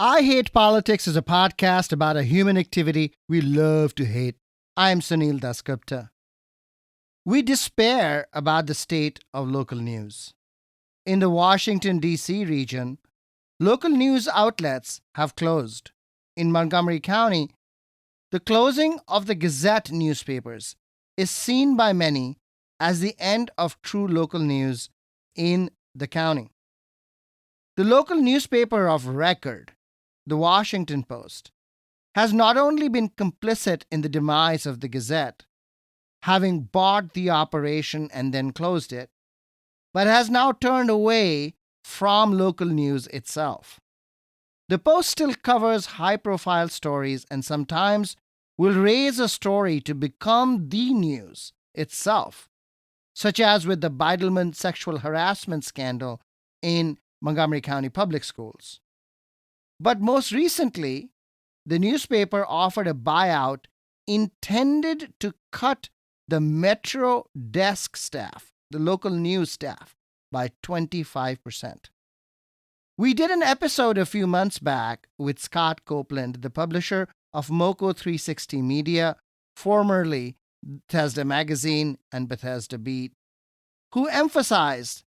I Hate Politics is a podcast about a human activity we love to hate. I'm Sunil Dasgupta. We despair about the state of local news. In the Washington, D.C. region, local news outlets have closed. In Montgomery County, the closing of the Gazette newspapers is seen by many as the end of true local news in the county. The local newspaper of record, the Washington Post, has not only been complicit in the demise of the Gazette, having bought the operation and then closed it, but has now turned away from local news itself. The Post still covers high-profile stories and sometimes will raise a story to become the news itself, such as with the Beidelman sexual harassment scandal in Montgomery County Public Schools. But most recently, the newspaper offered a buyout intended to cut the Metro desk staff, the local news staff, by 25%. We did an episode a few months back with Scott Copeland, the publisher of MoCo 360 Media, formerly Bethesda Magazine and Bethesda Beat, who emphasized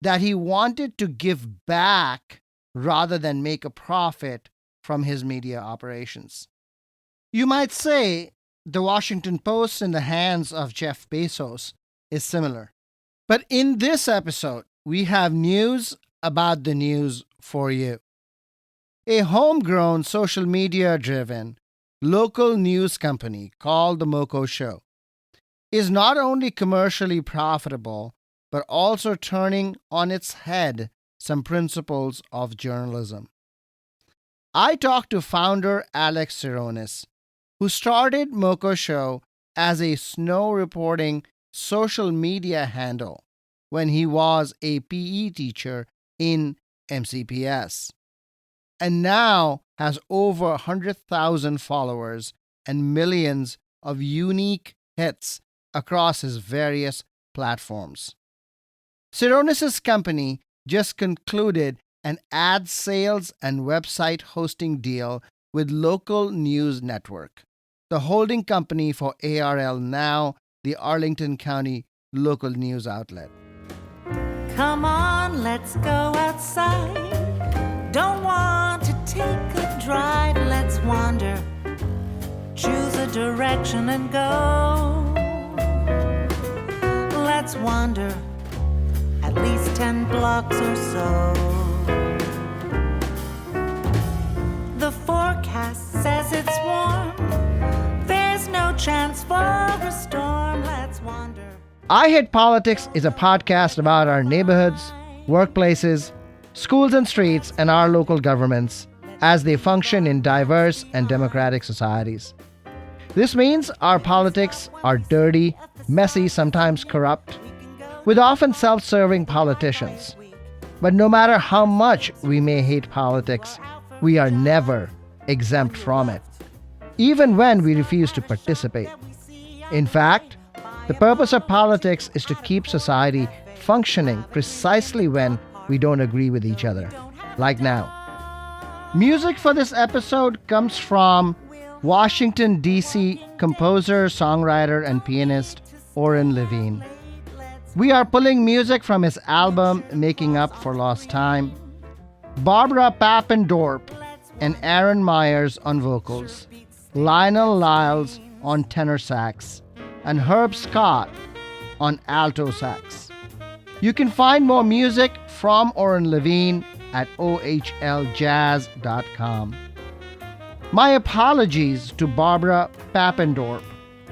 that he wanted to give back rather than make a profit from his media operations. You might say the Washington Post in the hands of Jeff Bezos is similar. But in this episode, we have news about the news for you. A homegrown, social media-driven, local news company called the MoCoShow is not only commercially profitable, but also turning on its head some principles of journalism. I talked to founder Alex Sironis, who started MoCoShow as a snow reporting social media handle when he was a PE teacher in MCPS, and now has over 100,000 followers and millions of unique hits across his various platforms. Sironis' company just concluded an ad sales and website hosting deal with Local News Network, the holding company for ARL Now, the Arlington County local news outlet. Come on, let's go outside. Don't want to take a drive, let's wander. Choose a direction and go. Let's wander at least 10 blocks or so. The forecast says it's warm. There's no chance for a storm. Let's wander. I Hate Politics is a podcast about our neighborhoods, workplaces, schools and streets, and our local governments as they function in diverse and democratic societies. This means our politics are dirty, messy, sometimes corrupt, with often self-serving politicians. But no matter how much we may hate politics, we are never exempt from it, even when we refuse to participate. In fact, the purpose of politics is to keep society functioning precisely when we don't agree with each other, like now. Music for this episode comes from Washington, D.C. composer, songwriter, and pianist Oren Levine. We are pulling music from his album Making Up for Lost Time. Barbara Pappendorp and Aaron Myers on vocals, Lionel Lyles on tenor sax, and Herb Scott on alto sax. You can find more music from Oren Levine at ohljazz.com. My apologies to Barbara Pappendorp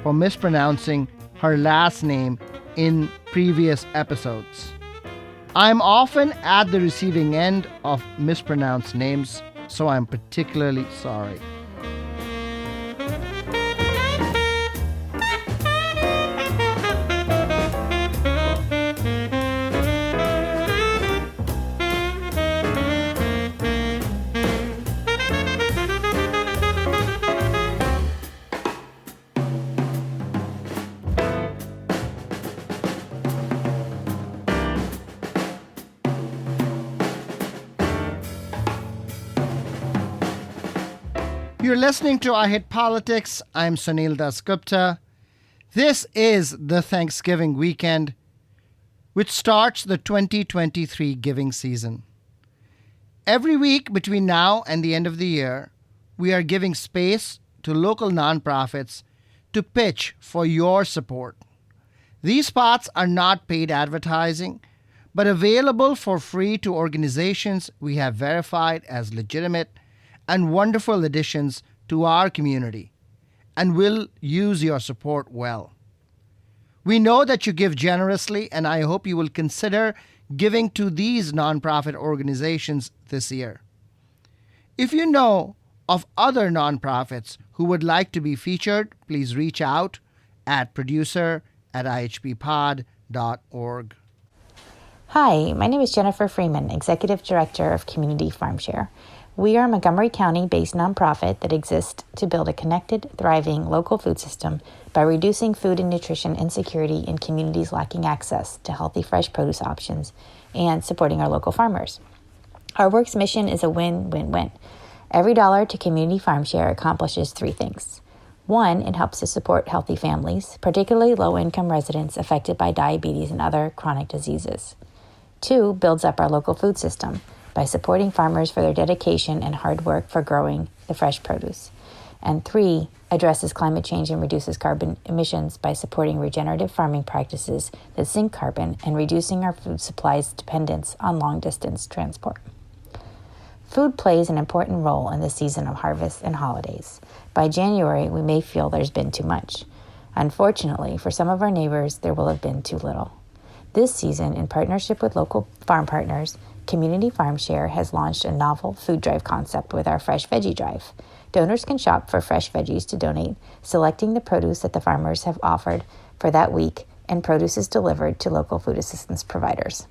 for mispronouncing her last name in previous episodes. I'm often at the receiving end of mispronounced names, so I'm particularly sorry. You're listening to I Hit Politics. I'm Sunil Dasgupta. This is the Thanksgiving weekend, which starts the 2023 giving season. Every week between now and the end of the year, we are giving space to local nonprofits to pitch for your support. These spots are not paid advertising, but available for free to organizations we have verified as legitimate and wonderful additions to our community, and will use your support well. We know that you give generously, and I hope you will consider giving to these nonprofit organizations this year. If you know of other nonprofits who would like to be featured, please reach out at producer@ihppod.org. Hi, my name is Jennifer Freeman, Executive Director of Community FarmShare. We are a Montgomery County-based nonprofit that exists to build a connected, thriving local food system by reducing food and nutrition insecurity in communities lacking access to healthy, fresh produce options and supporting our local farmers. Our work's mission is a win-win-win. Every dollar to Community FarmShare accomplishes three things. One, it helps to support healthy families, particularly low-income residents affected by diabetes and other chronic diseases. Two, builds up our local food system by supporting farmers for their dedication and hard work for growing the fresh produce. And three, addresses climate change and reduces carbon emissions by supporting regenerative farming practices that sink carbon and reducing our food supply's dependence on long-distance transport. Food plays an important role in the season of harvest and holidays. By January, we may feel there's been too much. Unfortunately, for some of our neighbors, there will have been too little. This season, in partnership with local farm partners, Community FarmShare has launched a novel food drive concept with our Fresh Veggie Drive. Donors can shop for fresh veggies to donate, selecting the produce that the farmers have offered for that week, and produce is delivered to local food assistance providers.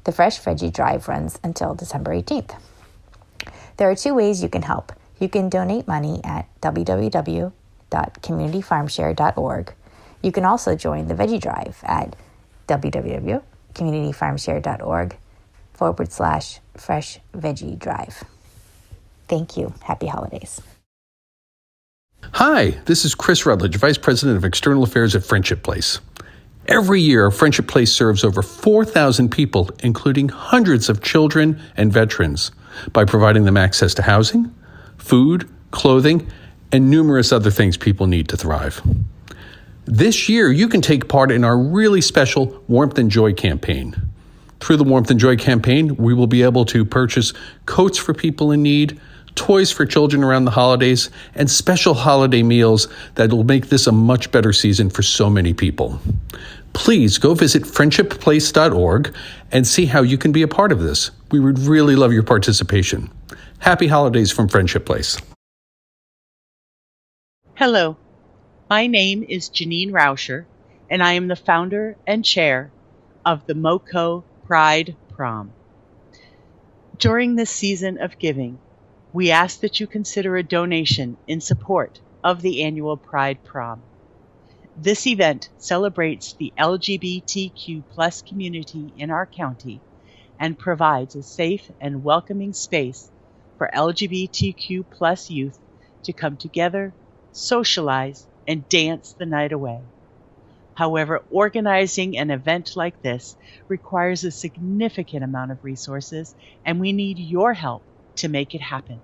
The Fresh Veggie Drive runs until December 18th. There are two ways you can help. You can donate money at www.communityfarmshare.org. You can also join the Veggie Drive at www.communityfarmshare.org/Fresh Veggie Drive. Thank you. Happy holidays. Hi, this is Chris Rutledge, Vice President of External Affairs at Friendship Place. Every year, Friendship Place serves over 4,000 people, including hundreds of children and veterans, by providing them access to housing, food, clothing, and numerous other things people need to thrive. This year, you can take part in our really special Warmth and Joy campaign. Through the Warmth and Joy campaign, we will be able to purchase coats for people in need, toys for children around the holidays, and special holiday meals that will make this a much better season for so many people. Please go visit friendshipplace.org and see how you can be a part of this. We would really love your participation. Happy holidays from Friendship Place. Hello, my name is Janine Rauscher, and I am the founder and chair of the MoCo Pride Prom. During this season of giving, we ask that you consider a donation in support of the annual Pride Prom. This event celebrates the LGBTQ+ community in our county and provides a safe and welcoming space for LGBTQ+ youth to come together, socialize, and dance the night away. However, organizing an event like this requires a significant amount of resources, and we need your help to make it happen.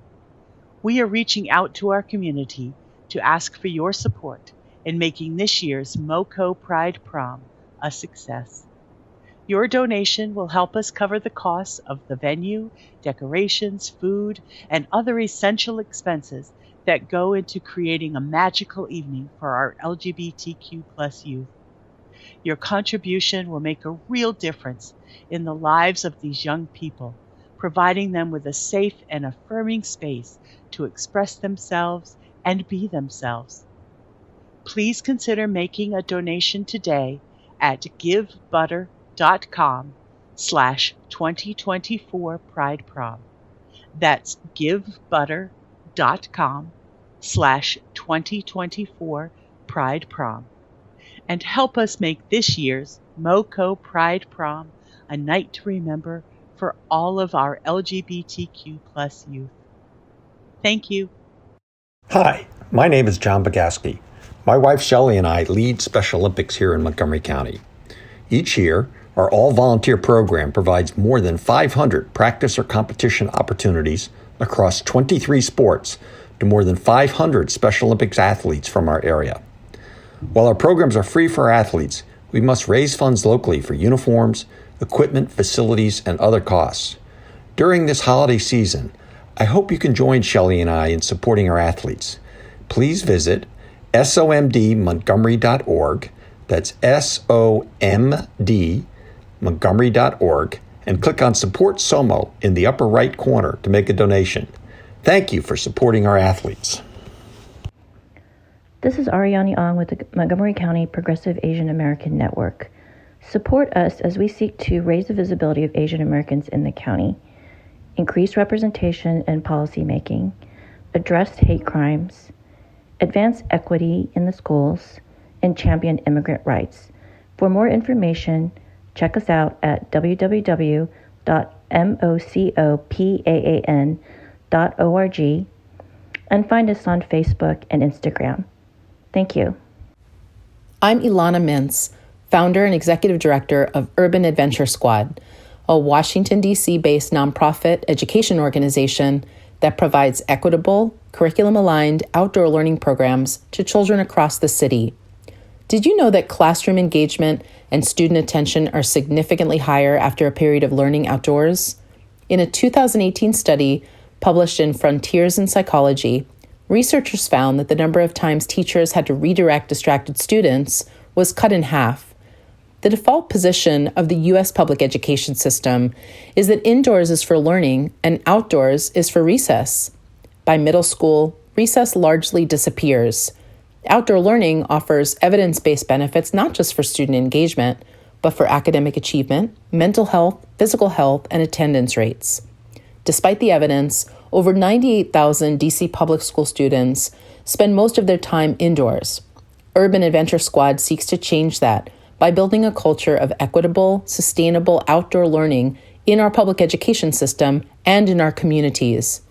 We are reaching out to our community to ask for your support in making this year's MoCo Pride Prom a success. Your donation will help us cover the costs of the venue, decorations, food, and other essential expenses that go into creating a magical evening for our LGBTQ+ youth. Your contribution will make a real difference in the lives of these young people, providing them with a safe and affirming space to express themselves and be themselves. Please consider making a donation today at givebutter.com/2024 Pride Prom. That's givebutter.com/2024 Pride Prom. And help us make this year's MoCo Pride Prom a night to remember for all of our LGBTQ+ youth. Thank you. Hi, my name is John Bogaski. My wife Shelley and I lead Special Olympics here in Montgomery County. Each year, our all-volunteer program provides more than 500 practice or competition opportunities across 23 sports to more than 500 Special Olympics athletes from our area. While our programs are free for our athletes, we must raise funds locally for uniforms, equipment, facilities, and other costs. During this holiday season, I hope you can join Shelley and I in supporting our athletes. Please visit somdmontgomery.org, that's SOMD Montgomery.org, and click on Support SOMO in the upper right corner to make a donation. Thank you for supporting our athletes. This is Ariane Ong with the Montgomery County Progressive Asian American Network. Support us as we seek to raise the visibility of Asian Americans in the county, increase representation and policy making, address hate crimes, advance equity in the schools, and champion immigrant rights. For more information, check us out at www.mocopaan.org and find us on Facebook and Instagram. Thank you. I'm Ilana Mintz, founder and executive director of Urban Adventure Squad, a Washington, D.C. based nonprofit education organization that provides equitable, curriculum-aligned outdoor learning programs to children across the city. Did you know that classroom engagement and student attention are significantly higher after a period of learning outdoors? In a 2018 study published in Frontiers in Psychology, researchers found that the number of times teachers had to redirect distracted students was cut in half. The default position of the U.S. public education system is that indoors is for learning and outdoors is for recess. By middle school, recess largely disappears. Outdoor learning offers evidence-based benefits not just for student engagement, but for academic achievement, mental health, physical health, and attendance rates. Despite the evidence, over 98,000 D.C. public school students spend most of their time indoors. Urban Adventure Squad seeks to change that by building a culture of equitable, sustainable outdoor learning in our public education system and in our communities.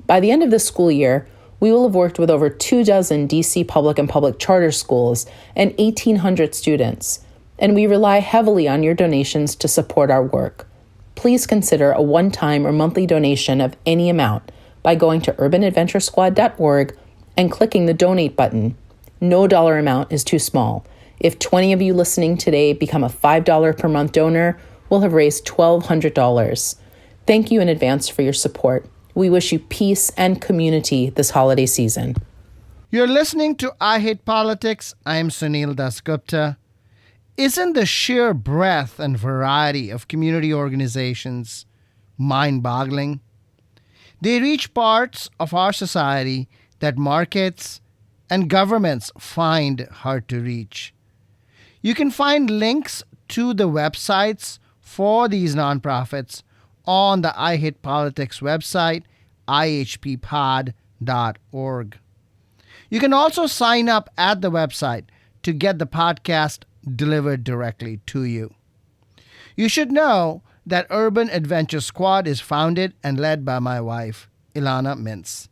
By the end of this school year, we will have worked with over 24 D.C. public and public charter schools and 1,800 students, and we rely heavily on your donations to support our work. Please consider a one-time or monthly donation of any amount by going to urbanadventuresquad.org and clicking the donate button. No dollar amount is too small. If 20 of you listening today become a $5 per month donor, we'll have raised $1,200. Thank you in advance for your support. We wish you peace and community this holiday season. You're listening to I Hate Politics. I'm Sunil Dasgupta. Isn't the sheer breadth and variety of community organizations mind-boggling? They reach parts of our society that markets and governments find hard to reach. You can find links to the websites for these nonprofits on the I Hate Politics website, ihppod.org. You can also sign up at the website to get the podcast delivered directly to you. You should know that Urban Adventure Squad is founded and led by my wife, Ilana Mintz.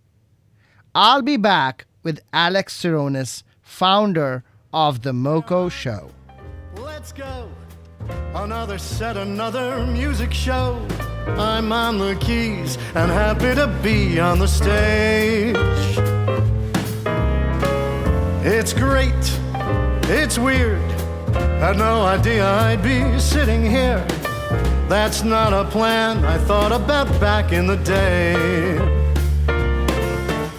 I'll be back with Alex Tsironis, founder of the MoCoShow. Let's go. Another set, another music show. I'm on the keys and happy to be on the stage. It's great, it's weird. Had no idea I'd be sitting here. That's not a plan I thought about back in the day.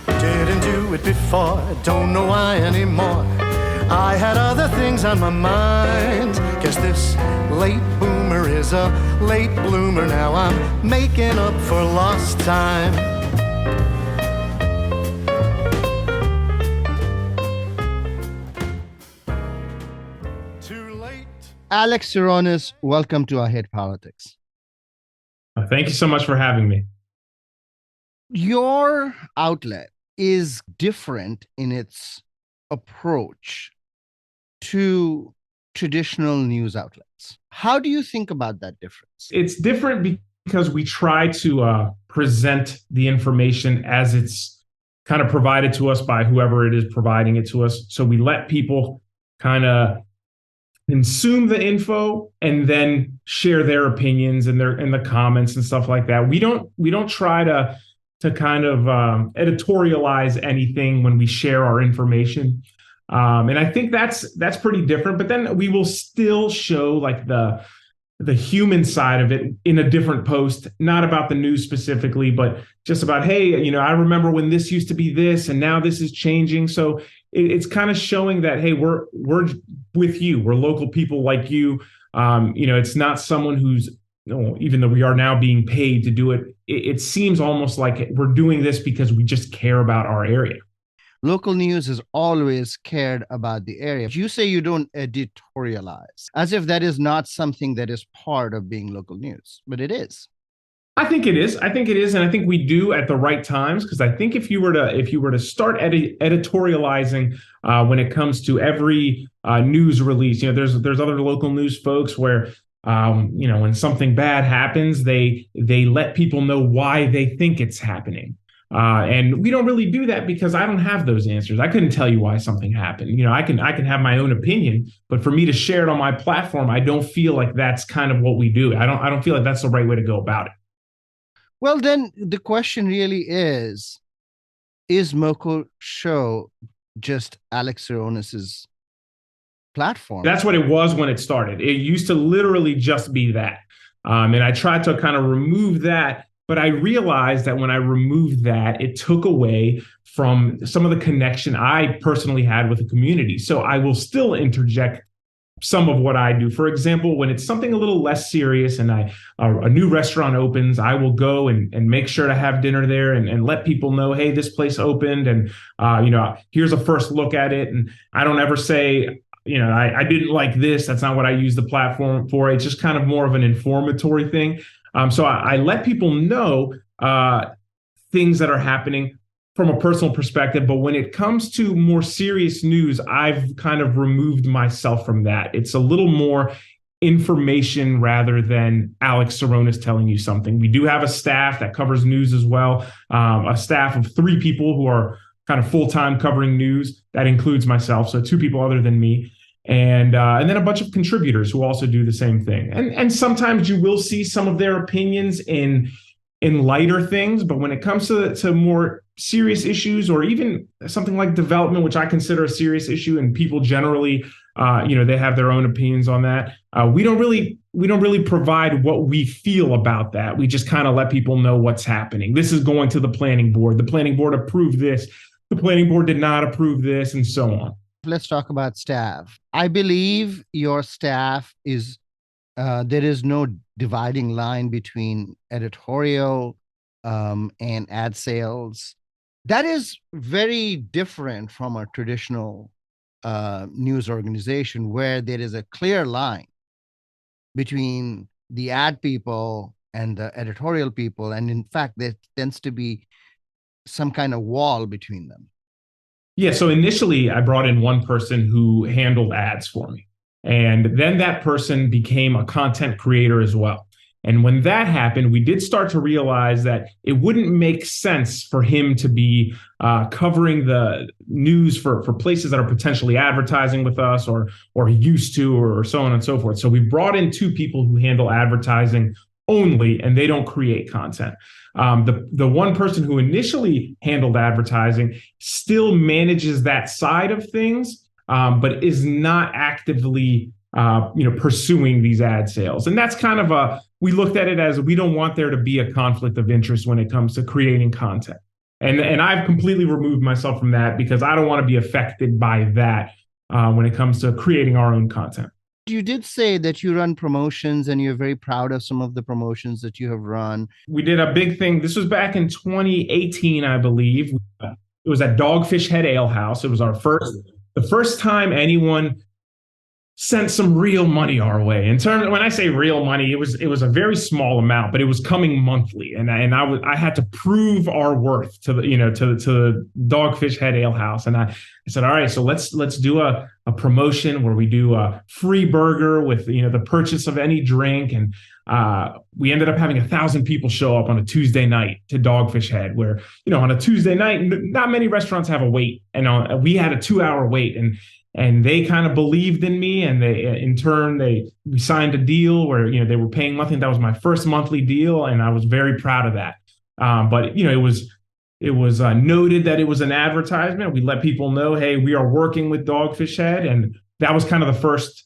Didn't do it before, don't know why anymore. I had other things on my mind. Guess this late boomer is a late bloomer. Now I'm making up for lost time. Too late. Alex Tsironis, welcome to I Hate Politics. Thank you so much for having me. Your outlet is different in its approach to traditional news outlets. How do you think about that difference? It's different because we try to present the information as it's kind of provided to us by whoever it is providing it to us. So we let people kind of consume the info and then share their opinions and their in the comments and stuff like that. We don't try to kind of editorialize anything when we share our information. And I think that's pretty different. But then we will still show like the human side of it in a different post, not about the news specifically, but just about, hey, I remember when this used to be this and now this is changing. So it's kind of showing that, hey, we're with you. We're local people like you. It's not someone who's, even though we are now being paid to do it, it seems almost like we're doing this because we just care about our area. Local news has always cared about the area. You say you don't editorialize, as if that is not something that is part of being local news, but it is. I think it is. And I think we do at the right times, because I think if you were to start editorializing when it comes to every news release, there's other local news folks where when something bad happens, they let people know why they think it's happening. And we don't really do that because I don't have those answers. I couldn't tell you why something happened. I can have my own opinion, but for me to share it on my platform, I don't feel like that's kind of what we do. I don't feel like that's the right way to go about it. Well, then the question really is MoCoShow just Alex Saronis's platform? That's what it was when it started. It used to literally just be that. And I tried to kind of remove that. But I realized that when I removed that, it took away from some of the connection I personally had with the community. So I will still interject some of what I do. For example, when it's something a little less serious and a new restaurant opens, I will go and make sure to have dinner there and let people know, hey, this place opened and, here's a first look at it. And I don't ever say, I didn't like this. That's not what I use the platform for. It's just kind of more of an informatory thing. So I let people know things that are happening from a personal perspective. But when it comes to more serious news, I've kind of removed myself from that. It's a little more information rather than Alex Saronis telling you something. We do have a staff that covers news as well, a staff of 3 people who are kind of full-time covering news. That includes myself, so 2 people other than me. And then a bunch of contributors who also do the same thing. And sometimes you will see some of their opinions in lighter things, but when it comes to more serious issues, or even something like development, which I consider a serious issue, and people generally, they have their own opinions on that. We don't really provide what we feel about that. We just kind of let people know what's happening. This is going to the planning board. The planning board approved this. The planning board did not approve this, and so on. Let's talk about staff. I believe your staff is, there is no dividing line between editorial and ad sales. That is very different from a traditional news organization where there is a clear line between the ad people and the editorial people. And in fact, there tends to be some kind of wall between them. Yeah, so initially I brought in one person who handled ads for me. And then that person became a content creator as well. And when that happened, we did start to realize that it wouldn't make sense for him to be covering the news for places that are potentially advertising with us or used to, or so on and so forth. So we brought in 2 people who handle advertising only, and they don't create content. The one person who initially handled advertising still manages that side of things, but is not actively pursuing these ad sales. And that's kind of we looked at it as, we don't want there to be a conflict of interest when it comes to creating content. And I've completely removed myself from that because I don't want to be affected by that when it comes to creating our own content. You did say that you run promotions and you're very proud of some of the promotions that you have run. We did a big thing. This was back in 2018, I believe. It was at Dogfish Head Ale House. It was the first time anyone sent some real money our way. In terms, when I say real money, it was a very small amount, but it was coming monthly, and I had to prove our worth to the to the Dogfish Head Ale House, and I said, all right, so let's do a promotion where we do a free burger with the purchase of any drink, and we ended up having 1,000 people show up on a Tuesday night to Dogfish Head, where on a Tuesday night, not many restaurants have a wait, and we had a 2-hour wait, and they kind of believed in me, and in turn we signed a deal where they were paying monthly. That was my first monthly deal, and I was very proud of that. But it was noted that it was an advertisement. We let people know, hey, we are working with Dogfish Head, and that was kind of the first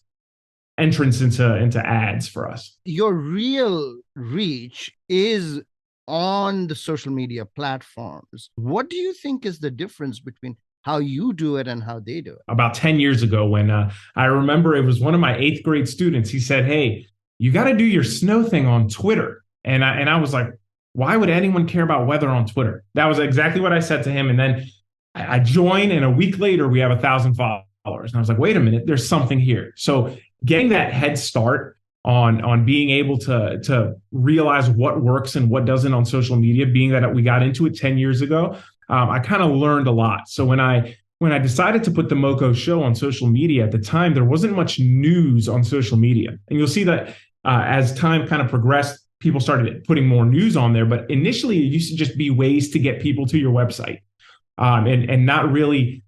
entrance into ads for us. Your real reach is on the social media platforms. What do you think is the difference between how you do it and how they do it? About 10 years ago, when I remember it was one of my 8th grade students, he said, hey, you got to do your snow thing on Twitter. And I was like, why would anyone care about weather on Twitter? That was exactly what I said to him. And then I joined, and a week later, we have 1,000 followers. And I was like, wait a minute, there's something here. So getting that head start on being able to realize what works and what doesn't on social media, being that we got into it 10 years ago, I kind of learned a lot. So when I decided to put the MoCoShow on social media at the time, there wasn't much news on social media. And you'll see that as time kind of progressed, people started putting more news on there. But initially, it used to just be ways to get people to your website, and not really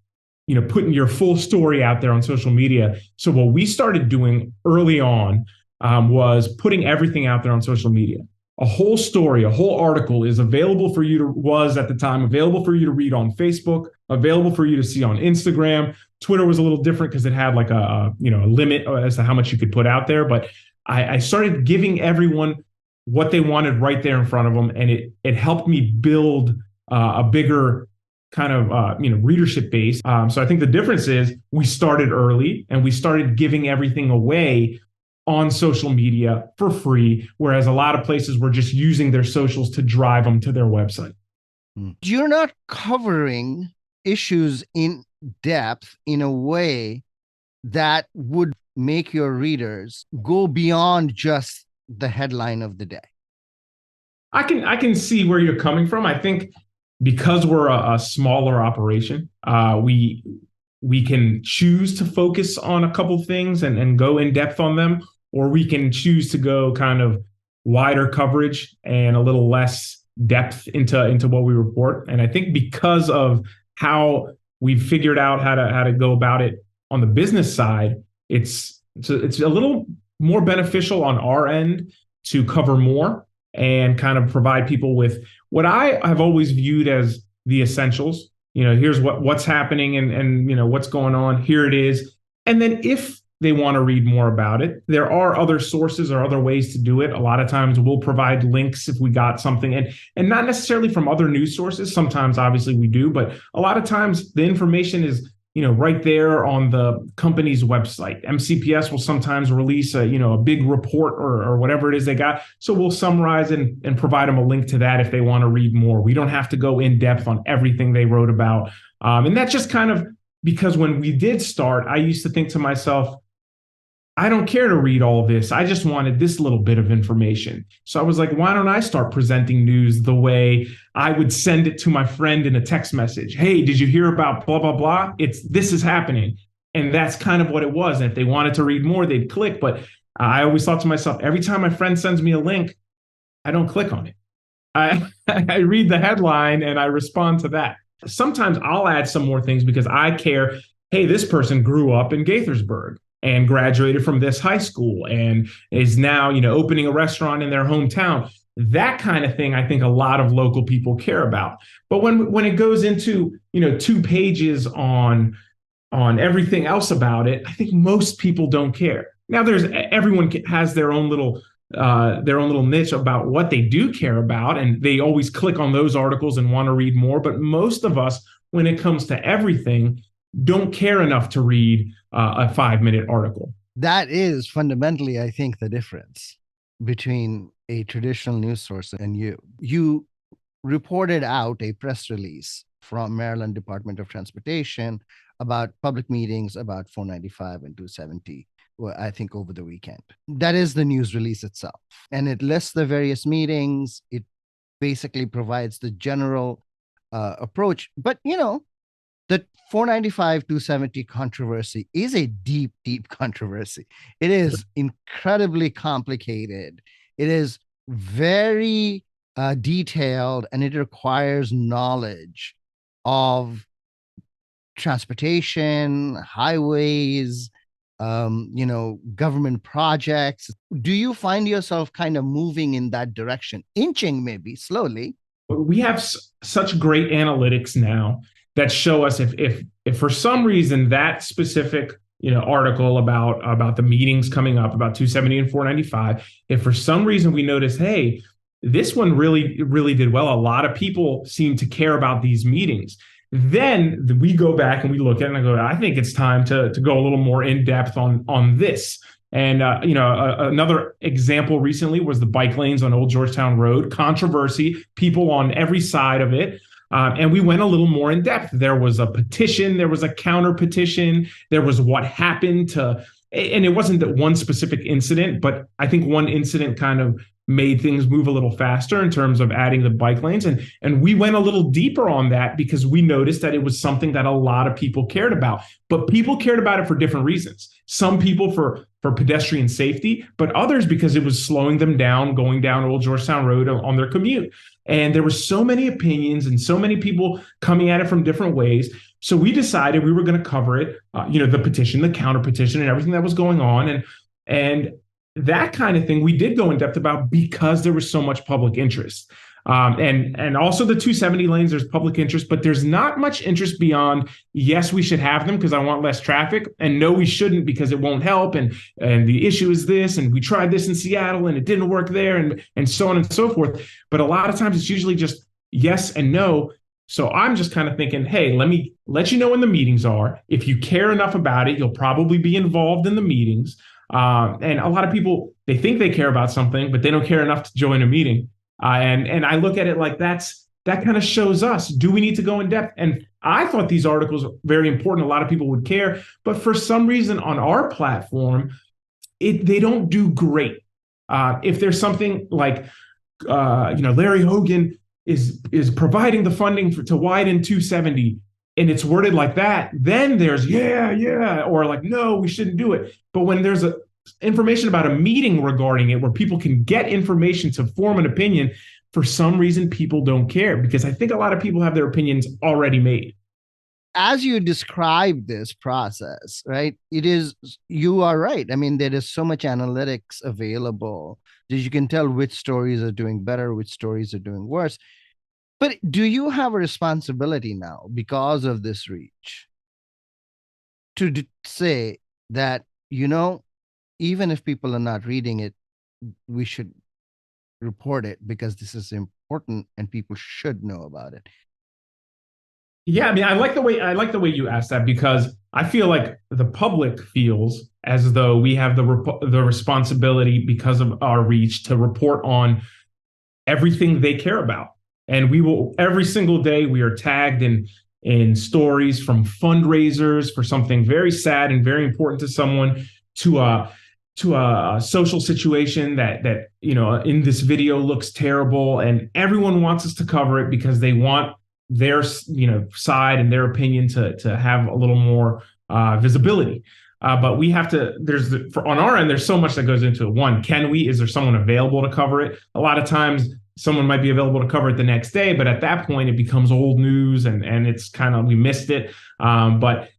putting your full story out there on social media. So what we started doing early on was putting everything out there on social media. A whole story, a whole article is available for you at the time available for you to read on Facebook, available for you to see on Instagram. Twitter was a little different because it had like a limit as to how much you could put out there. But I started giving everyone what they wanted right there in front of them, and it helped me build a bigger kind of readership base. So I think the difference is we started early and we started giving everything away on social media for free, whereas a lot of places were just using their socials to drive them to their website. You're not covering issues in depth in a way that would make your readers go beyond just the headline of the day. I can see where you're coming from. I think because we're a smaller operation, we can choose to focus on a couple things and go in depth on them, or we can choose to go kind of wider coverage and a little less depth into what we report. And I think because of how we've figured out how to go about it on the business side, it's a little more beneficial on our end to cover more and kind of provide people with what I have always viewed as the essentials. Here's what's happening and what's going on. Here it is. And then if they want to read more about it, there are other sources or other ways to do it. A lot of times we'll provide links if we got something, and not necessarily from other news sources. Sometimes obviously we do, but a lot of times the information is right there on the company's website. MCPS will sometimes release a big report or whatever it is they got. So we'll summarize and provide them a link to that if they want to read more. We don't have to go in depth on everything they wrote about. And that's just kind of because when we did start, I used to think to myself, I don't care to read all this. I just wanted this little bit of information. So I was like, why don't I start presenting news the way I would send it to my friend in a text message? Hey, did you hear about blah, blah, blah? This is happening. And that's kind of what it was. And if they wanted to read more, they'd click. But I always thought to myself, every time my friend sends me a link, I don't click on it. I read the headline and I respond to that. Sometimes I'll add some more things because I care. Hey, this person grew up in Gaithersburg and graduated from this high school and is now, opening a restaurant in their hometown. That kind of thing, I think a lot of local people care about. But when it goes into, 2 pages on everything else about it, I think most people don't care. Now, everyone has their own little niche about what they do care about, and they always click on those articles and want to read more. But most of us, when it comes to everything, don't care enough to read a 5-minute article. That is fundamentally, I think, the difference between a traditional news source and you. You reported out a press release from Maryland Department of Transportation about public meetings about 495 and 270 well, I think over the weekend. That is the news release itself. And it lists the various meetings. It basically provides the general approach. But, the 495 270 controversy is a deep, deep controversy. It is incredibly complicated. It is very detailed, and it requires knowledge of transportation, highways, government projects. Do you find yourself kind of moving in that direction, inching maybe slowly? We have such great analytics now that show us if for some reason that specific article about the meetings coming up about 270 and 495, if for some reason we notice, hey, this one really did well, a lot of people seem to care about these meetings, then we go back and we look at it and I go, I think it's time to go a little more in depth on this. And another example recently was the bike lanes on Old Georgetown Road. Controversy, people on every side of it. And we went a little more in depth. There was a petition, there was a counter petition, there was what happened to, and it wasn't that one specific incident, but I think one incident kind of made things move a little faster in terms of adding the bike lanes. And we went a little deeper on that because we noticed that it was something that a lot of people cared about. But people cared about it for different reasons. Some people for pedestrian safety, but others because it was slowing them down going down Old Georgetown Road on their commute. And there were so many opinions and so many people coming at it from different ways. So we decided we were going to cover it, the petition, the counter petition, and everything that was going on. And that kind of thing we did go in depth about because there was so much public interest. And also the 270 lanes, there's public interest, but there's not much interest beyond, yes, we should have them because I want less traffic, and no, we shouldn't because it won't help. And the issue is this, and we tried this in Seattle and it didn't work there, and so on and so forth. But a lot of times it's usually just yes and no. So I'm just kind of thinking, hey, let me let you know when the meetings are. If you care enough about it, you'll probably be involved in the meetings. And a lot of people, they think they care about something, but they don't care enough to join a meeting. And I look at it like that kind of shows us, do we need to go in depth? And I thought these articles were very important. A lot of people would care, but for some reason on our platform, they don't do great. If there's something like, Larry Hogan is providing the funding to widen 270, and it's worded like that, then there's yeah, or like, no, we shouldn't do it. But when there's information about a meeting regarding it where people can get information to form an opinion, for some reason, people don't care because I think a lot of people have their opinions already made. As you describe this process, right, you are right. I mean, there is so much analytics available that you can tell which stories are doing better, which stories are doing worse. But do you have a responsibility now because of this reach to say that, even if people are not reading it, we should report it because this is important and people should know about it? Yeah, I mean, I like the way you asked that because I feel like the public feels as though we have the responsibility because of our reach to report on everything they care about. And we will, every single day, we are tagged in stories from fundraisers for something very sad and very important to someone to a social situation that in this video looks terrible, and everyone wants us to cover it because they want their side and their opinion to have a little more visibility. But we have to. On our end, there's so much that goes into it. One, is there someone available to cover it? A lot of times, someone might be available to cover it the next day, but at that point, it becomes old news, and it's kind of we missed it. But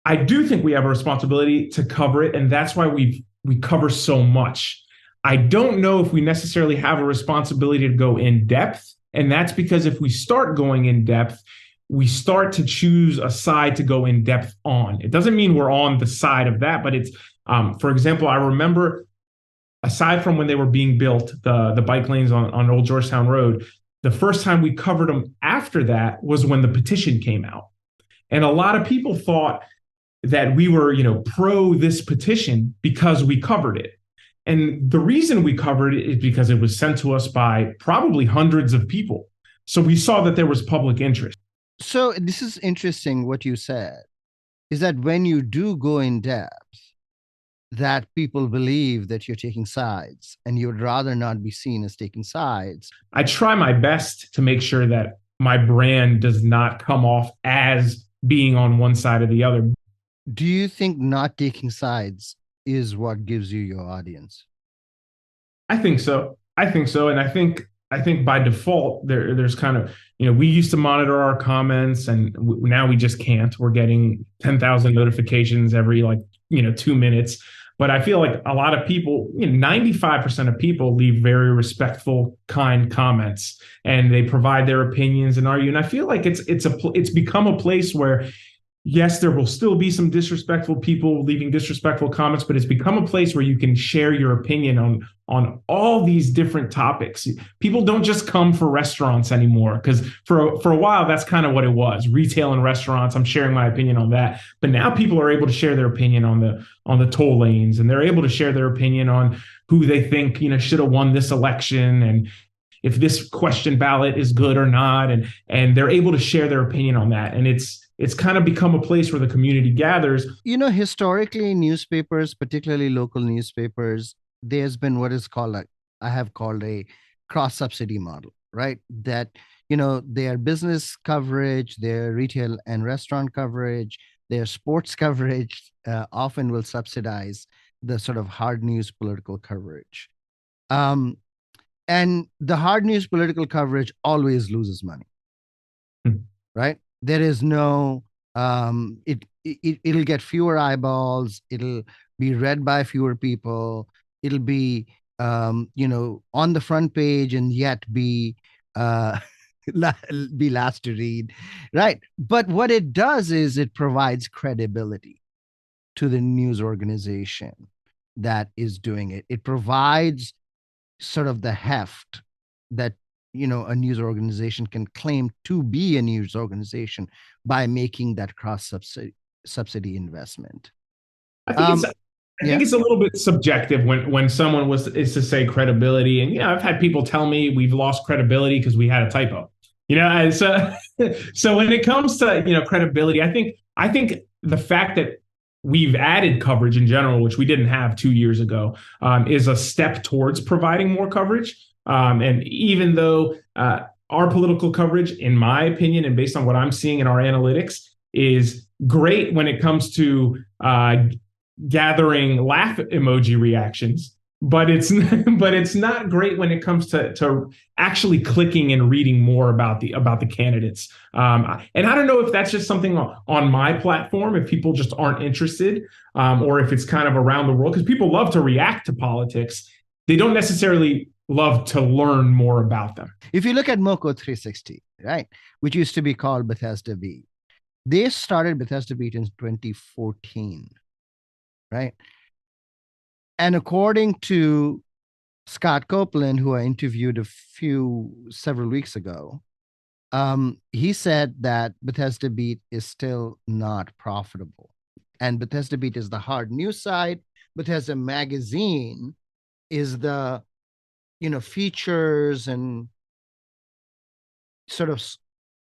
I do think we have a responsibility to cover it, and that's why we cover so much. I don't know if we necessarily have a responsibility to go in depth. And that's because if we start going in depth, we start to choose a side to go in depth on. It doesn't mean we're on the side of that, but it's, for example, I remember aside from when they were being built, the bike lanes on Old Georgetown Road, the first time we covered them after that was when the petition came out. And a lot of people thought that we were, pro this petition because we covered it. And the reason we covered it is because it was sent to us by probably hundreds of people. So we saw that there was public interest. So this is interesting what you said, is that when you do go in depth, that people believe that you're taking sides, and you would rather not be seen as taking sides. I try my best to make sure that my brand does not come off as being on one side or the other. Do you think not taking sides is what gives you your audience? I think so. I think so. And I think by default there's kind of, we used to monitor our comments, and now we just can't. We're getting 10,000 notifications every 2 minutes. But I feel like a lot of people, 95% of people leave very respectful, kind comments, and they provide their opinions and argue. And I feel like it's become a place where, yes, there will still be some disrespectful people leaving disrespectful comments, but it's become a place where you can share your opinion on all these different topics. People don't just come for restaurants anymore, because for a while that's kind of what it was, retail and restaurants. I'm sharing my opinion on that, but now people are able to share their opinion on the toll lanes, and they're able to share their opinion on who they think should have won this election, and if this question ballot is good or not, and they're able to share their opinion on that, and it's kind of become a place where the community gathers. Historically, newspapers, particularly local newspapers, there's been what is called I have called a cross-subsidy model, right? That, their business coverage, their retail and restaurant coverage, their sports coverage often will subsidize the sort of hard news political coverage. And the hard news political coverage always loses money, right? There is no, it'll get fewer eyeballs. It'll be read by fewer people. It'll be, on the front page and yet be last to read, right? But what it does is it provides credibility to the news organization that is doing it. It provides sort of the heft that a news organization can claim to be a news organization by making that cross subsidy investment. I think it's a little bit subjective when someone is to say credibility, and I've had people tell me we've lost credibility because we had a typo. And so when it comes to credibility, I think the fact that we've added coverage in general, which we didn't have 2 years ago, is a step towards providing more coverage. And even though our political coverage, in my opinion, and based on what I'm seeing in our analytics, is great when it comes to gathering laugh emoji reactions, but it's not great when it comes to actually clicking and reading more about the candidates. And I don't know if that's just something on my platform, if people just aren't interested, or if it's kind of around the world, because people love to react to politics. They don't necessarily love to learn more about them. If you look at MoCo 360, right, which used to be called Bethesda Beat, they started Bethesda Beat in 2014, right? And according to Scott Copeland, who I interviewed several weeks ago, he said that Bethesda Beat is still not profitable. And Bethesda Beat is the hard news side. Bethesda Magazine is the features and sort of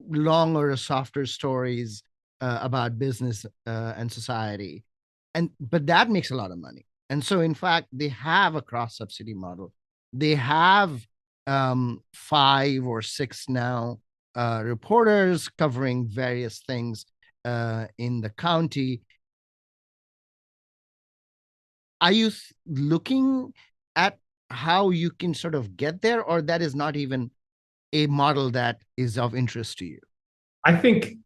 longer or softer stories about business and society. But that makes a lot of money. And so, in fact, they have a cross-subsidy model. They have 5 or 6 now reporters covering various things in the county. Are you looking at how you can sort of get there, or that is not even a model that is of interest to you? I think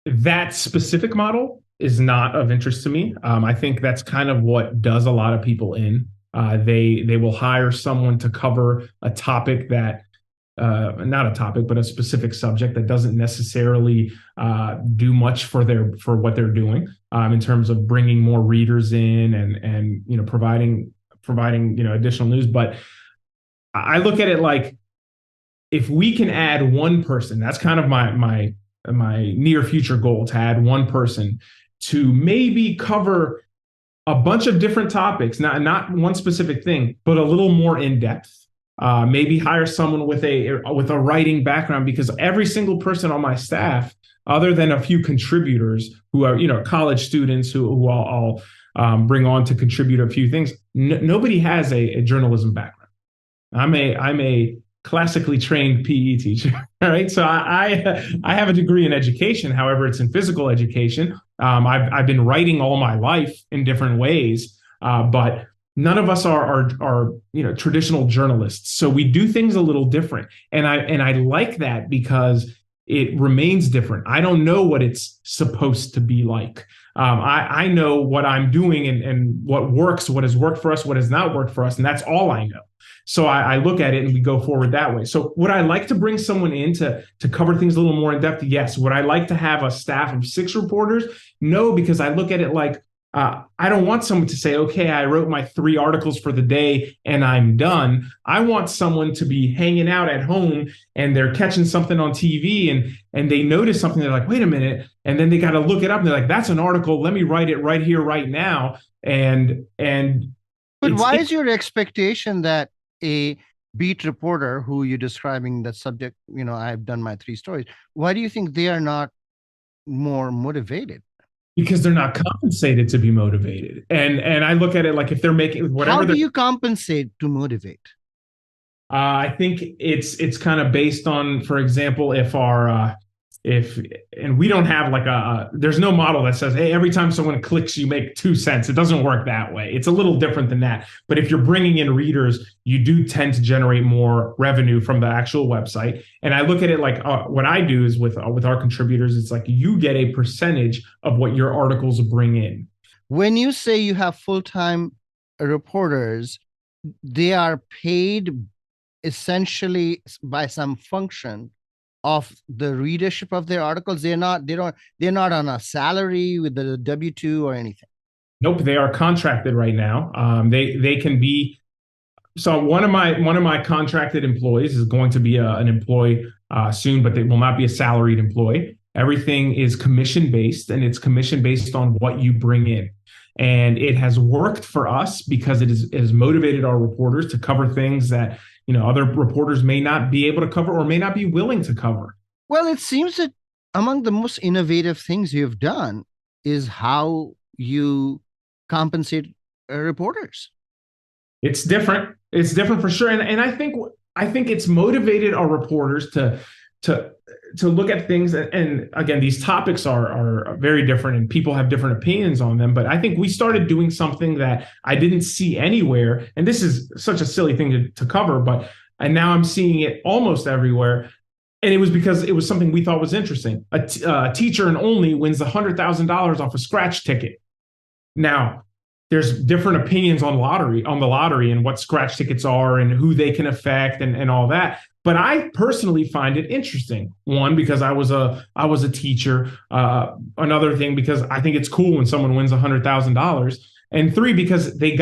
that specific model is not of interest to me. I think that's kind of what does a lot of people in. They will hire someone to cover a topic that, not a topic, but a specific subject that doesn't necessarily do much for what they're doing in terms of bringing more readers in and providing additional news. But I look at it like, if we can add one person, that's kind of my near future goal, to add one person to maybe cover a bunch of different topics, not one specific thing, but a little more in depth. Maybe hire someone with a writing background, because every single person on my staff, other than a few contributors who are college students who I'll bring on to contribute a few things. Nobody has a journalism background. I'm a classically trained PE teacher. All right, so I have a degree in education. However, it's in physical education. I've been writing all my life in different ways, but none of us are traditional journalists. So we do things a little different, and I like that because it remains different. I don't know what it's supposed to be like. I know what I'm doing and what works, what has worked for us, what has not worked for us, and that's all I know. So I look at it and we go forward that way. So would I like to bring someone in to cover things a little more in depth? Yes. Would I like to have a staff of 6 reporters? No, because I look at it like I don't want someone to say, okay, I wrote my 3 articles for the day and I'm done. I want someone to be hanging out at home and they're catching something on TV and they notice something. They're like, wait a minute. And then they got to look it up and they're like, that's an article. Let me write it right here, right now. But why is your expectation that a beat reporter who you're describing that subject, I've done my 3 stories. Why do you think they are not more motivated? Because they're not compensated to be motivated. And I look at it like if they're making whatever. How do you compensate to motivate? I think it's kind of based on, for example, and we don't have there's no model that says, hey, every time someone clicks, you make 2 cents. It doesn't work that way. It's a little different than that. But if you're bringing in readers, you do tend to generate more revenue from the actual website. And I look at it like what I do is with our contributors, it's like you get a percentage of what your articles bring in. When you say you have full-time reporters, they are paid essentially by some function of the readership of their articles. They're not on a salary with the W-2 or anything. Nope, they are contracted right now. They can be. So one of my contracted employees is going to be an employee soon, but they will not be a salaried employee. Everything is commission based, and it's commission based on what you bring in. And it has worked for us because it has motivated our reporters to cover things that other reporters may not be able to cover or may not be willing to cover. Well, it seems that among the most innovative things you've done is how you compensate reporters. It's different. It's different for sure. And I think it's motivated our reporters to look at things. And again, these topics are very different and people have different opinions on them. But I think we started doing something that I didn't see anywhere. And this is such a silly thing to cover, and now I'm seeing it almost everywhere. And it was because it was something we thought was interesting. A teacher and only wins $100,000 off a scratch ticket. Now, there's different opinions on the lottery and what scratch tickets are and who they can affect and all that. But I personally find it interesting. One, because I was a teacher. Another thing, because I think it's cool when someone wins $100,000. And 3, because they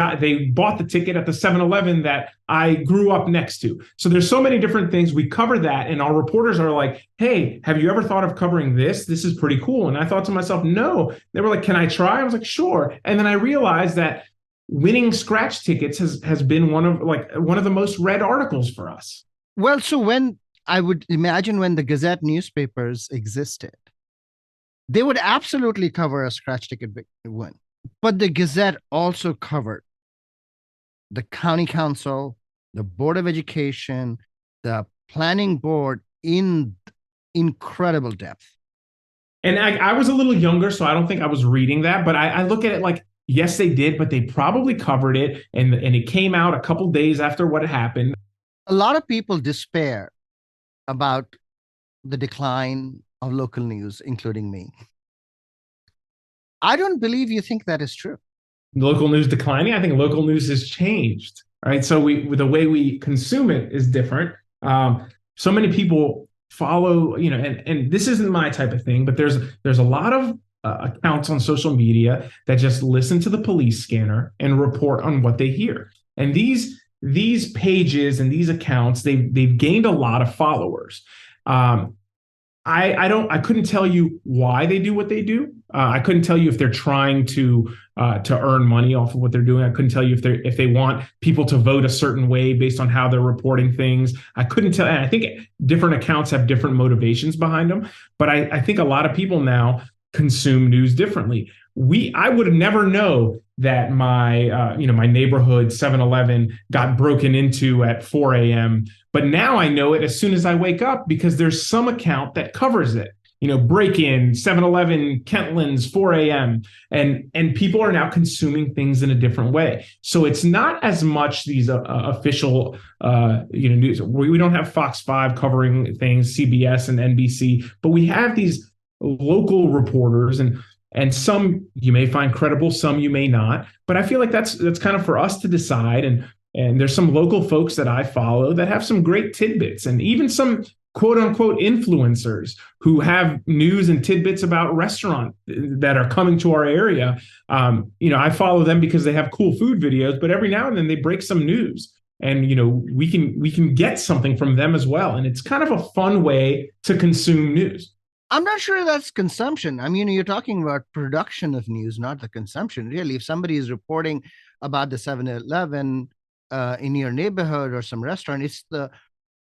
bought the ticket at the 7-Eleven that I grew up next to. So there's so many different things. We cover that, and our reporters are like, hey, have you ever thought of covering this? This is pretty cool. And I thought to myself, no. They were like, can I try? I was like, sure. And then I realized that winning scratch tickets has been one of the most read articles for us. Well, so when I would imagine when the Gazette newspapers existed, they would absolutely cover a scratch ticket win. But the Gazette also covered the county council, the Board of Education, the planning board in incredible depth. And I was a little younger, so I don't think I was reading that. But I look at it like, yes, they did, but they probably covered it. And it came out a couple days after what happened. A lot of people despair about the decline of local news, including me. I don't believe you think that is true. Local news declining? I think local news has changed, right? So the way we consume it is different. So many people follow, and this isn't my type of thing, but there's a lot of accounts on social media that just listen to the police scanner and report on what they hear. And these pages and these accounts, they've gained a lot of followers. I couldn't tell you why they do what they do. I couldn't tell you if they're trying to earn money off of what they're doing. I couldn't tell you if they want people to vote a certain way based on how they're reporting things. I couldn't tell. And I think different accounts have different motivations behind them. But I think a lot of people now consume news differently. I would never know that my my neighborhood 7-Eleven got broken into at 4 a.m. But now I know it as soon as I wake up because there's some account that covers it. Break in 7-Eleven, Kentlands, 4 a.m. And people are now consuming things in a different way. So it's not as much these official news. We don't have Fox 5 covering things, CBS and NBC, but we have these local reporters, and some you may find credible, some you may not. But I feel like that's kind of for us to decide. And there's some local folks that I follow that have some great tidbits, and even some quote unquote influencers who have news and tidbits about restaurants that are coming to our area. I follow them because they have cool food videos, but every now and then they break some news, and we can get something from them as well. And it's kind of a fun way to consume news. I'm not sure that's consumption. I mean, you're talking about production of news, not the consumption. Really, if somebody is reporting about the 7-Eleven in your neighborhood or some restaurant, it's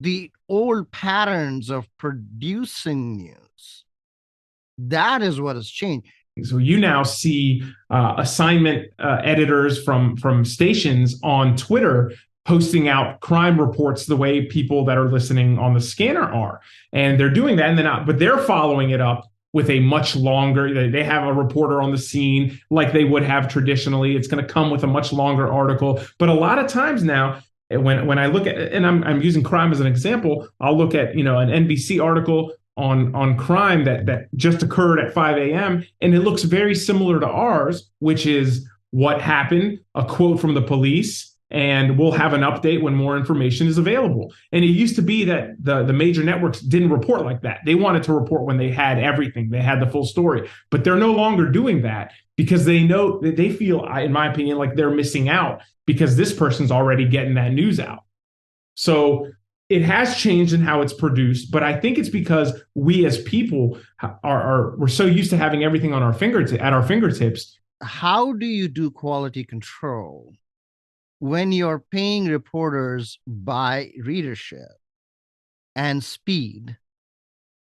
the old patterns of producing news. That is what has changed. So you now see assignment editors from stations on Twitter posting out crime reports the way people that are listening on the scanner are. And they're doing that, but they're following it up with a much longer, they have a reporter on the scene like they would have traditionally. It's going to come with a much longer article. But a lot of times now, when I look at, and I'm using crime as an example, I'll look at, an NBC article on crime that just occurred at 5 a.m. and it looks very similar to ours, which is what happened, a quote from the police, and we'll have an update when more information is available. And it used to be that the major networks didn't report like that. They wanted to report when they had everything, they had the full story, but they're no longer doing that because they know that they feel, in my opinion, like they're missing out because this person's already getting that news out. So it has changed in how it's produced, but I think it's because we as people we're so used to having everything at our fingertips. How do you do quality control when you're paying reporters by readership and speed?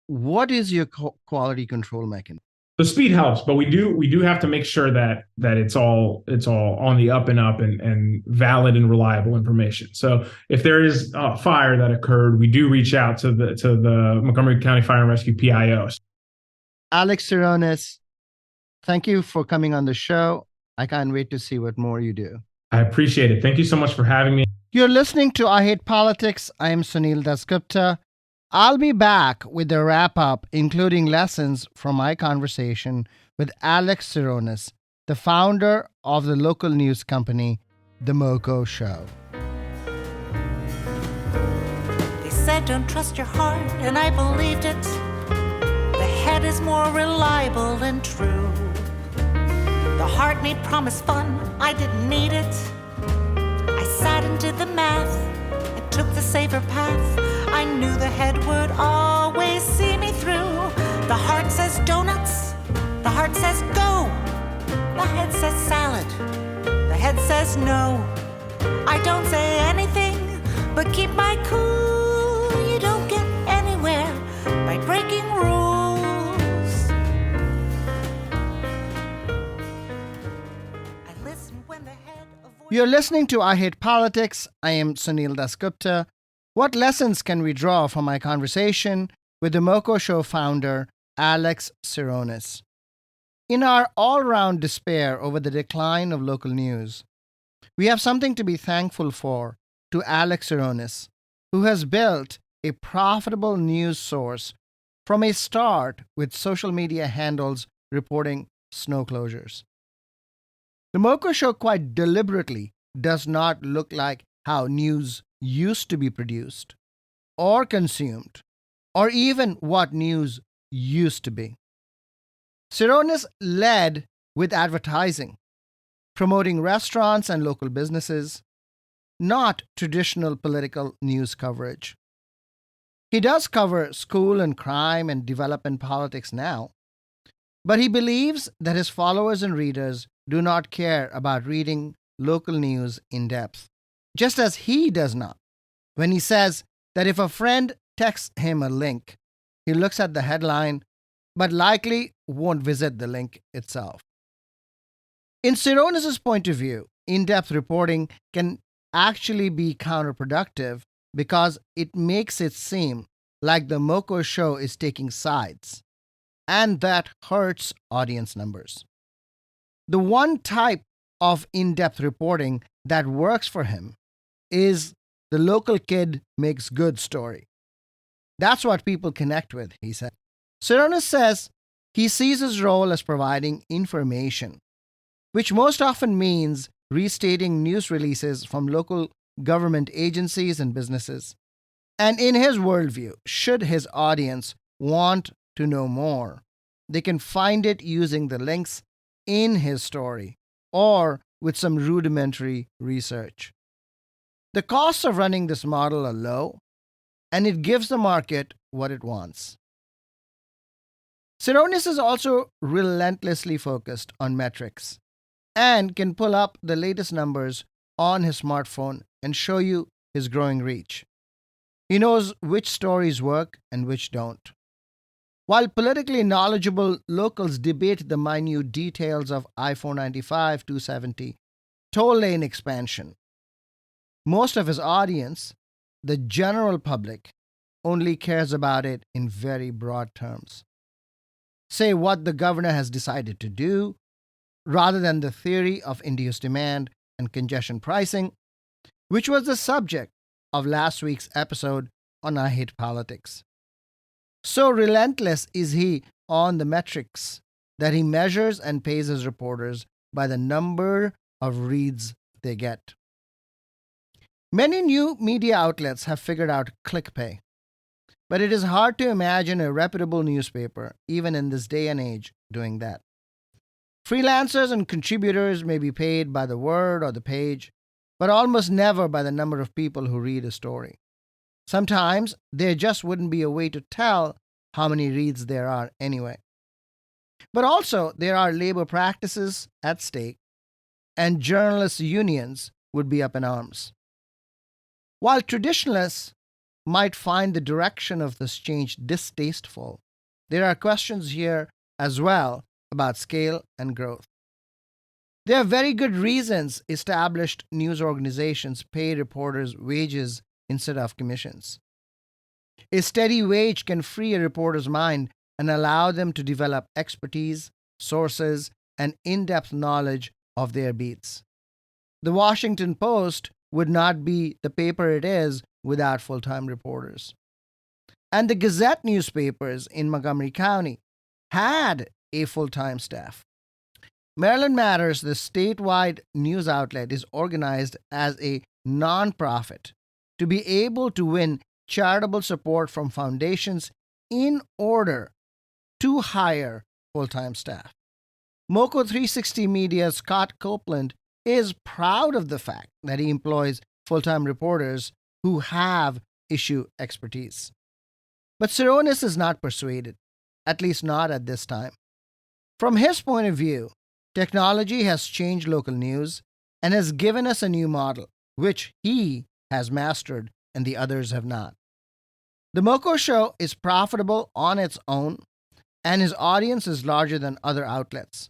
What is your quality control mechanism? The speed helps, but we do have to make sure that it's all on the up and up and valid and reliable information. So if there is a fire that occurred, we do reach out to the Montgomery County Fire and Rescue PIOs. Alex Sironis, thank you for coming on the show. I can't wait to see what more you do. I appreciate it. Thank you so much for having me. You're listening to I Hate Politics. I am Sunil Dasgupta. I'll be back with a wrap-up, including lessons from my conversation with Alex Sironis, the founder of the local news company, The MoCoShow. They said don't trust your heart, and I believed it. The head is more reliable than true. The heart made promise fun, I didn't need it. I sat and did the math and took the safer path. I knew the head would always see me through. The heart says donuts, the heart says go. The head says salad, the head says no. I don't say anything, but keep my cool. You don't get anywhere by breaking rules. I listen when the head avoids. You're listening to I Hate Politics. I am Sunil Dasgupta. What lessons can we draw from my conversation with the MoCoShow founder, Alex Sironis? In our all-round despair over the decline of local news, we have something to be thankful for to Alex Sironis, who has built a profitable news source from a start with social media handles reporting snow closures. The MoCoShow quite deliberately does not look like how news used to be produced or consumed, or even what news used to be. Sironis led with advertising, promoting restaurants and local businesses, not traditional political news coverage. He does cover school and crime and development politics now, but he believes that his followers and readers do not care about reading local news in depth, just as he does not. When he says that if a friend texts him a link, he looks at the headline, but likely won't visit the link itself. In Sironis' point of view, in-depth reporting can actually be counterproductive because it makes it seem like the MoCoShow is taking sides, and that hurts audience numbers. The one type of in-depth reporting that works for him is the local kid makes good story. That's what people connect with, he said. Sironis says he sees his role as providing information, which most often means restating news releases from local government agencies and businesses. And in his worldview, should his audience want to know more, they can find it using the links in his story or with some rudimentary research. The costs of running this model are low, and it gives the market what it wants. Sironis is also relentlessly focused on metrics and can pull up the latest numbers on his smartphone and show you his growing reach. He knows which stories work and which don't. While politically knowledgeable locals debate the minute details of I-495 270 toll lane expansion, most of his audience, the general public, only cares about it in very broad terms. Say what the governor has decided to do, rather than the theory of induced demand and congestion pricing, which was the subject of last week's episode on I Hate Politics. So relentless is he on the metrics that he measures and pays his reporters by the number of reads they get. Many new media outlets have figured out ClickPay, but it is hard to imagine a reputable newspaper, even in this day and age, doing that. Freelancers and contributors may be paid by the word or the page, but almost never by the number of people who read a story. Sometimes there just wouldn't be a way to tell how many reads there are anyway. But also, there are labor practices at stake, and journalists' unions would be up in arms. While traditionalists might find the direction of this change distasteful, there are questions here as well about scale and growth. There are very good reasons established news organizations pay reporters wages instead of commissions. A steady wage can free a reporter's mind and allow them to develop expertise, sources, and in-depth knowledge of their beats. The Washington Post would not be the paper it is without full-time reporters. And the Gazette newspapers in Montgomery County had a full-time staff. Maryland Matters, the statewide news outlet, is organized as a nonprofit to be able to win charitable support from foundations in order to hire full-time staff. MoCo 360 Media's Scott Copeland is proud of the fact that he employs full-time reporters who have issue expertise. But Sironis is not persuaded, at least not at this time. From his point of view, technology has changed local news and has given us a new model, which he has mastered and the others have not. The MoCoShow is profitable on its own, and his audience is larger than other outlets,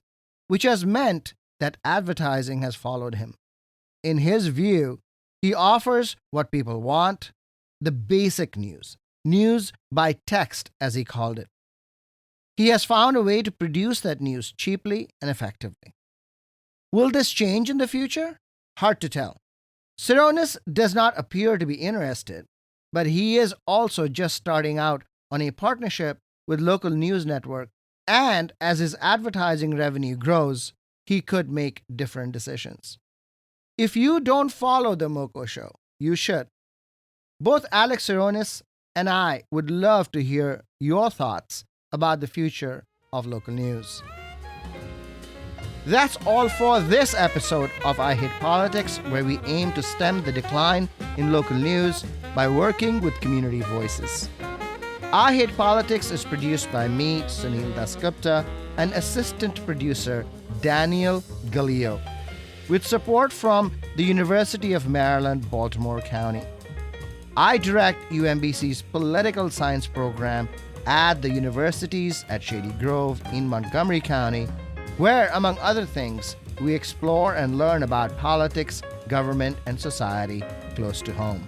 which has meant that advertising has followed him. In his view, he offers what people want, the basic news, news by text, as he called it. He has found a way to produce that news cheaply and effectively. Will this change in the future? Hard to tell. Sironis does not appear to be interested, but he is also just starting out on a partnership with local news network, and as his advertising revenue grows, he could make different decisions. If you don't follow the MoCoShow, you should. Both Alex Sironis and I would love to hear your thoughts about the future of local news. That's all for this episode of I Hate Politics, where we aim to stem the decline in local news by working with community voices. I Hate Politics is produced by me, Sunil Dasgupta, and assistant producer Daniel Galileo, with support from the University of Maryland, Baltimore County. I direct UMBC's political science program at the universities at Shady Grove in Montgomery County, where, among other things, we explore and learn about politics, government, and society close to home.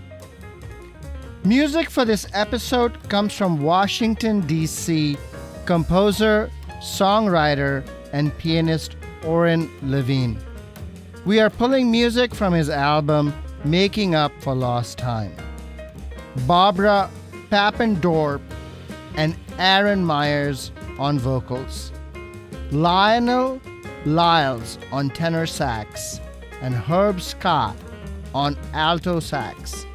Music for this episode comes from Washington, D.C. composer, songwriter, and pianist Oren Levine. We are pulling music from his album Making Up for Lost Time. Barbara Papendorp and Aaron Myers on vocals. Lionel Lyles on tenor sax and Herb Scott on alto sax.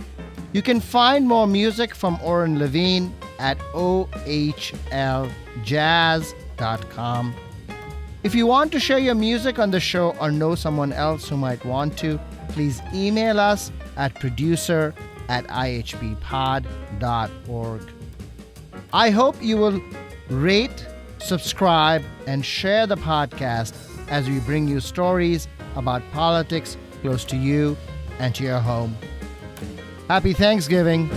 You can find more music from Oren Levine at ohljazz.com. If you want to share your music on the show or know someone else who might want to, please email us at producer@ihppod.org. I hope you will rate, subscribe, and share the podcast as we bring you stories about politics close to you and to your home. Happy Thanksgiving!